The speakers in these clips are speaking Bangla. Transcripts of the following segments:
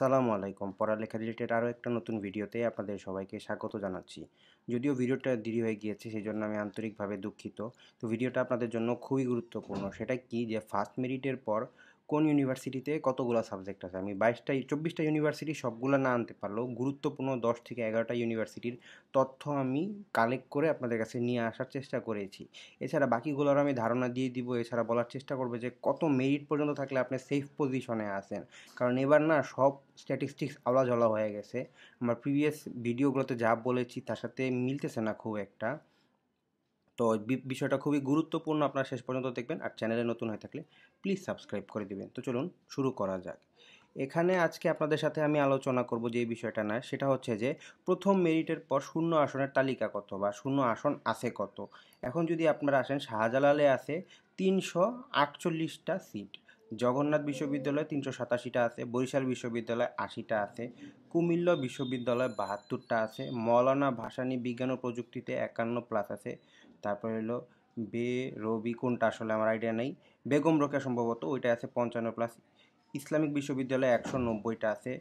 আসসালামু আলাইকুম। পড়ালেখা রিলেটেড আরও একটা নতুন ভিডিওতে আপনাদের সবাইকে স্বাগত জানাচ্ছি। যদিও ভিডিওটা দেরি হয়ে গিয়েছে সেজন্য আমি আন্তরিকভাবে দুঃখিত। তো ভিডিওটা আপনাদের জন্য খুবই গুরুত্বপূর্ণ। সেটা কি যে ফার্স্ট মেরিটের পর কোন ইউনিভার্সিটিতে কতগুলো সাবজেক্ট আছে। আমি 24টা ইউনিভার্সিটি সবগুলো না আনতে পারলেও গুরুত্বপূর্ণ 10 থেকে 11টা ইউনিভার্সিটির তথ্য আমি কালেক্ট করে আপনাদের কাছে নিয়ে আসার চেষ্টা করেছি। এছাড়া বাকিগুলোর আমি ধারণা দিয়ে দিব। এছাড়া বলার চেষ্টা করবো যে কত মেরিট পর্যন্ত থাকলে আপনি সেফ পজিশনে আছেন। কারণ এবার না সব স্ট্যাটিস্টিক্স আলাঝালা হয়ে গেছে। আমার প্রিভিয়াস ভিডিওগুলোতে যা বলেছি তার সাথে মিলতেছে না খুব একটা। তো বিষয়টা খুবই গুরুত্বপূর্ণ, আপনারা শেষ পর্যন্ত দেখবেন। আর চ্যানেলে নতুন হয়ে থাকলে প্লিজ সাবস্ক্রাইব করে দিবেন। তো চলুন শুরু করা যাক। এখানে আজকে আপনাদের সাথে আমি আলোচনা করব যে বিষয়টা না, সেটা হচ্ছে যে প্রথম মেরিটের পর শূন্য আসনের তালিকা কত বা শূন্য আসন আছে কত। এখন যদি আপনারা আসেন, শাহজালালে আছে 348টা সিট, জগন্নাথ বিশ্ববিদ্যালয়ে 387টা আছে, বরিশাল বিশ্ববিদ্যালয় 80টা আছে, কুমিল্লা বিশ্ববিদ্যালয় 72টা আছে, মৌলানা ভাসানী বিজ্ঞান ও প্রযুক্তিতে 51+ আছে, তারপরে হলো রবি কোনটা আসলে আমার আইডিয়া নেই, বেগম রোকেয়া সম্ভবত ওইটা আছে 55+, ইসলামিক বিশ্ববিদ্যালয়ে 190টা আছে,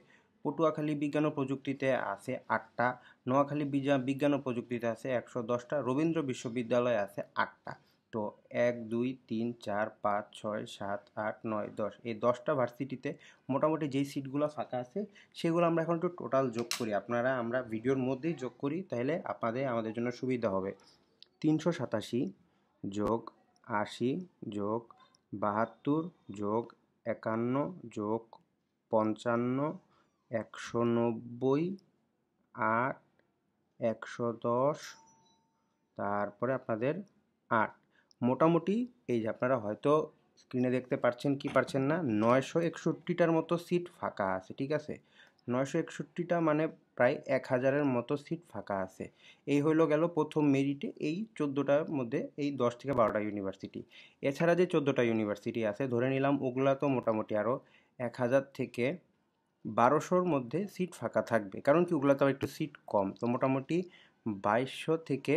পটুয়াখালী বিজ্ঞান ও প্রযুক্তিতে আছে 8টা, নোয়াখালী বিজ্ঞান ও প্রযুক্তিতে আছে 110টা, রবীন্দ্র বিশ্ববিদ্যালয়ে আছে 8টা। তো 1 2 3 4 5 6 7 8 9 10, এই 10টা ভার্সিটিতে মোটামুটি যেই সিটগুলো ফাঁকা আছে সেগুলো আমরা এখন একটু টোটাল যোগ করি। আমরা ভিডিওর মধ্যেই যোগ করি, তাহলে আমাদের জন্য সুবিধা হবে। 387 যোগ 80 যোগ 72 যোগ 51 যোগ 55, 190, 8, 110, তারপরে আপনাদের 8। মোটামুটি এই যে আপনারা হয়তো স্ক্রিনে দেখতে পাচ্ছেন কি পারছেন না, 961টার মতো সিট ফাঁকা আছে। ঠিক আছে, 961টা মানে প্রায় 1000-এর মতো সিট ফাঁকা আছে। এই হইলো গেল প্রথম মেরিটে এই 14টার মধ্যে এই 10 থেকে 12টা ইউনিভার্সিটি। এছাড়া যে 14টা ইউনিভার্সিটি আছে ধরে নিলাম ওগুলা তো মোটামুটি আরও 1000 থেকে 1200-র মধ্যে সিট ফাঁকা থাকবে, কারণ কি ওগুলো তো একটু সিট কম। তো মোটামুটি 2200 থেকে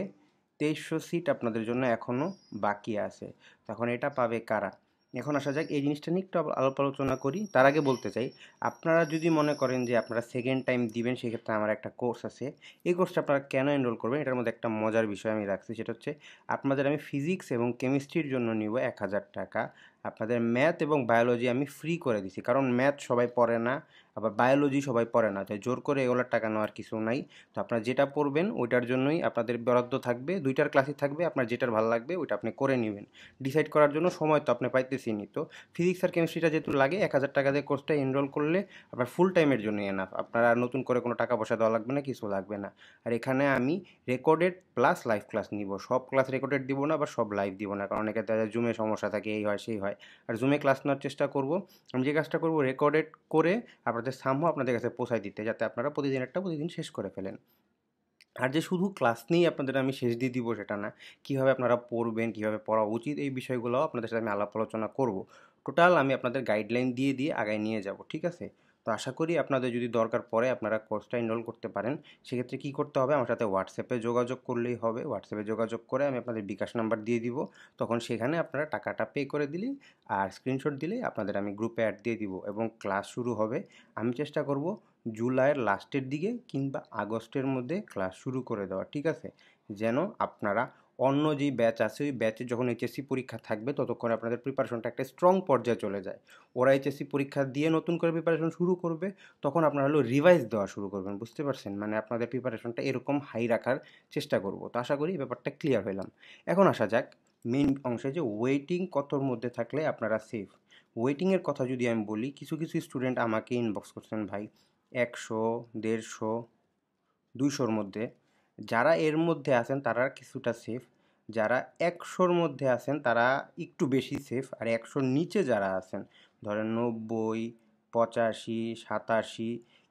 2300 সিট আপনাদের জন্য এখনও বাকি আছে। তখন এটা পাবে কারা? এখন আসা যাক এই জিনিসটা নিয়ে একটু আলাপ আলোচনা করি। তার আগে বলতে চাই, আপনারা যদি মনে করেন যে আপনারা সেকেন্ড টাইম দিবেন, সেক্ষেত্রে আমার একটা কোর্স আছে। এই কোর্সটা আপনারা কেন এনরোল করবেন, এটার মধ্যে একটা মজার বিষয় আমি রাখছি। সেটা হচ্ছে আপনাদের আমি ফিজিক্স এবং কেমিস্ট্রির জন্য নিব 1000 টাকা। আপনাদের ম্যাথ এবং বায়োলজি আমি ফ্রি করে দিছি, কারণ ম্যাথ সবাই পড়ে না, আবার বায়োলজি সবাই পড়ে না, তাই জোর করে এগুলোর টাকা নেওয়ার কিছু নাই। তো আপনারা যেটা পড়বেন ওইটার জন্যই আপনাদের বরাদ্দ থাকবে, 2টার ক্লাসই থাকবে। আপনার যেটার ভালো লাগবে ওইটা আপনি করে নেবেন। ডিসাইড করার জন্য সময় তো আপনি পাইতেছেনই। তো ফিজিক্স আর কেমিস্ট্রিটা যেহেতু লাগে, 1000 টাকা দিয়ে কোর্সটা এনরোল করলে আপনার ফুল টাইমের জন্য এনাফ। আপনারা নতুন করে কোনো টাকা পয়সা দেওয়া লাগবে না, কিছু লাগবে না। আর এখানে আমি রেকর্ডেড প্লাস লাইভ ক্লাস নিব। সব ক্লাস রেকর্ডেড দিব না বা সব লাইভ দিব না, কারণ অনেকে দেখা জুমে সমস্যা থাকে, এই হয় সেই হয়। আর জুমে ক্লাস নেওয়ার চেষ্টা করব, আমি যে কাজটা করব রেকর্ডেড করে আপনাদের সামহ আপনাদের কাছে পৌঁছায় দিতে, যাতে আপনারা প্রতিদিন শেষ করে ফেলেন। আর যে শুধু ক্লাস নিয়েই আপনাদের আমি শেষ দিয়ে দিব সেটা না, কীভাবে আপনারা পড়বেন, কীভাবে পড়া উচিত, এই বিষয়গুলোও আপনাদের সাথে আমি আলাপ আলোচনা করব। টোটাল আমি আপনাদের গাইডলাইন দিয়ে আগায় নিয়ে যাব। ঠিক আছে, তো আশা করি আপনাদের যদি দরকার পড়ে আপনারা কোর্সটা এনরোল করতে পারেন। সেক্ষেত্রে কী করতে হবে, আমার সাথে হোয়াটসঅ্যাপে যোগাযোগ করলেই হবে। হোয়াটসঅ্যাপে যোগাযোগ করে আমি আপনাদের বিকাশ নাম্বার দিয়ে দিব, তখন সেখানে আপনারা টাকাটা পে করে দিলেই আর স্ক্রিনশট দিলেই আপনাদের আমি গ্রুপে অ্যাড দিয়ে দিব এবং ক্লাস শুরু হবে। আমি চেষ্টা করব জুলাইয়ের লাস্টের দিকে কিংবা আগস্টের মধ্যে ক্লাস শুরু করে দেওয়া। ঠিক আছে, যেন আপনারা অন্য যেই ব্যাচ আছে ওই ব্যাচে যখন এইচএসসি পরীক্ষা থাকবে ততক্ষণে আপনাদের প্রিপারেশনটা একটা স্ট্রং পর্যায়ে চলে যায়। ওরা এইচএসসি পরীক্ষা দিয়ে নতুন করে প্রিপারেশন শুরু করবে, তখন আপনারা হলো রিভাইজ দেওয়া শুরু করবেন। বুঝতে পারছেন, মানে আপনাদের প্রিপারেশনটা এরকম হাই রাখার চেষ্টা করব। তো আশা করি ব্যাপারটা ক্লিয়ার হইলাম। এখন আসা যাক মেইন অংশে, যে ওয়েটিং কতর মধ্যে থাকলে আপনারা সেফ। ওয়েটিংয়ের কথা যদি আমি বলি, কিছু কিছু স্টুডেন্ট আমাকে ইনবক্স করছেন, ভাই 100, 150, 200-র মধ্যে। যারা এর মধ্যে আছেন তারা কিছুটা সেফ, যারা 100-র মধ্যে আছেন তারা একটু বেশি সেফ, আর 100-র নিচে যারা আছেন ধরেন 90, 85, 87,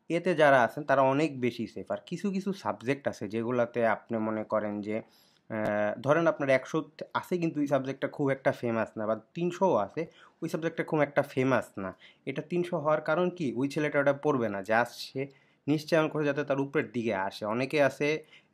এতে যারা আছেন তারা অনেক বেশি সেফ। আর কিছু কিছু সাবজেক্ট আছে যেগুলাতে আপনি মনে করেন যে ধরেন আপনার 100 আছে কিন্তু ওই সাবজেক্টটা খুব একটা ফেমাস না, বা 300ও আছে ওই সাবজেক্টটা খুব একটা ফেমাস না। এটা 300 হওয়ার কারণ কি, ওই ছেলেটা ওটা পড়বে না, জাস্ট সে নিশ্চয়ন করে যাতে তার উপরের দিকে আসে। অনেকে আছে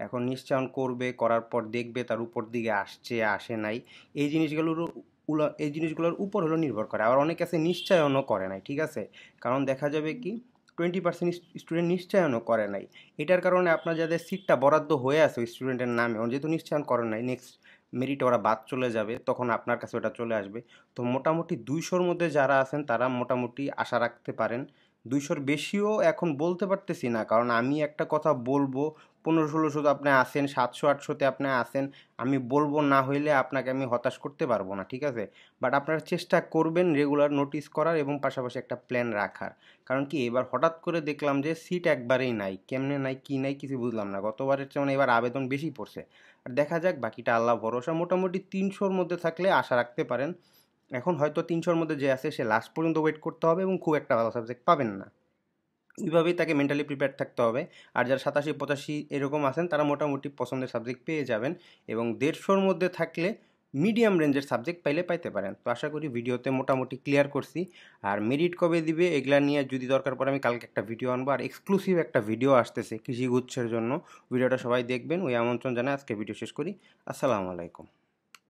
এখন নিশ্চয়ন করবে, করার পর দেখবে তার উপর দিকে আসছে আসে নাই, এই জিনিসগুলোর উপর হলো নির্ভর করে। আবার অনেকে আছে নিশ্চয়নও করে নাই। ঠিক আছে, কারণ দেখা যাবে কি 20% স্টুডেন্ট নিশ্চয়নও করে নাই। এটার কারণে আপনার যাদের সিটটা বরাদ্দ হয়ে আছে ওই স্টুডেন্টের নামে, যেহেতু নিশ্চয়ন করেন নাই, নেক্সট মেরিটে ওরা বাদ চলে যাবে, তখন আপনার কাছে ওটা চলে আসবে। তো মোটামুটি 200-র মধ্যে যারা আছেন তারা মোটামুটি আশা রাখতে পারেন। 200-র বেশিও এখন বলতে পারতেছি না, কারণ আমি একটা কথা বলবো 1500-1600 আপনি আসেন, 700-800-তে আপনি আসেন, আমি বলবো না হইলে আপনাকে আমি হতাশ করতে পারবো না, ঠিক আছে? বাট আপনারা চেষ্টা করবেন রেগুলার নোটিস করার এবং পাশাপাশি একটা প্ল্যান রাখার। কারণ কি এবার হঠাৎ করে দেখলাম যে সিট একবারেই নাই, কেমনে নাই কি নাই কিছু বুঝলাম না, গতবারের চেয়ে মানে এবার আবেদন বেশি পড়ছে। আর দেখা যাক, বাকিটা আল্লাহ ভরসা। মোটামুটি 300-র মধ্যে থাকলে আশা রাখতে পারেন। এখন হয়তো 300-র মধ্যে যে আছে সে লাস্ট পর্যন্ত ওয়েট করতে হবে এবং খুব একটা ভালো সাবজেক্ট পাবেন না, ওইভাবেই তাকে মেন্টালি প্রিপেয়ার থাকতে হবে। আর যারা 87-85 এরকম আছেন তারা মোটামুটি পছন্দের সাবজেক্ট পেয়ে যাবেন, এবং 150-র মধ্যে থাকলে মিডিয়াম রেঞ্জের সাবজেক্ট পাইতে পারেন। তো আশা করি ভিডিওতে মোটামুটি ক্লিয়ার করছি। আর মেরিট কবে দিবে এগুলা নিয়ে যদি দরকার পড়ে আমি কালকে একটা ভিডিও আনবো, আর এক্সক্লুসিভ একটা ভিডিও আসতেছে কৃষি গুচ্ছের জন্য। ভিডিওটা সবাই দেখবেন, ওই আমন্ত্রণ জানাই আজকে ভিডিও শেষ করি। আসসালামু আলাইকুম।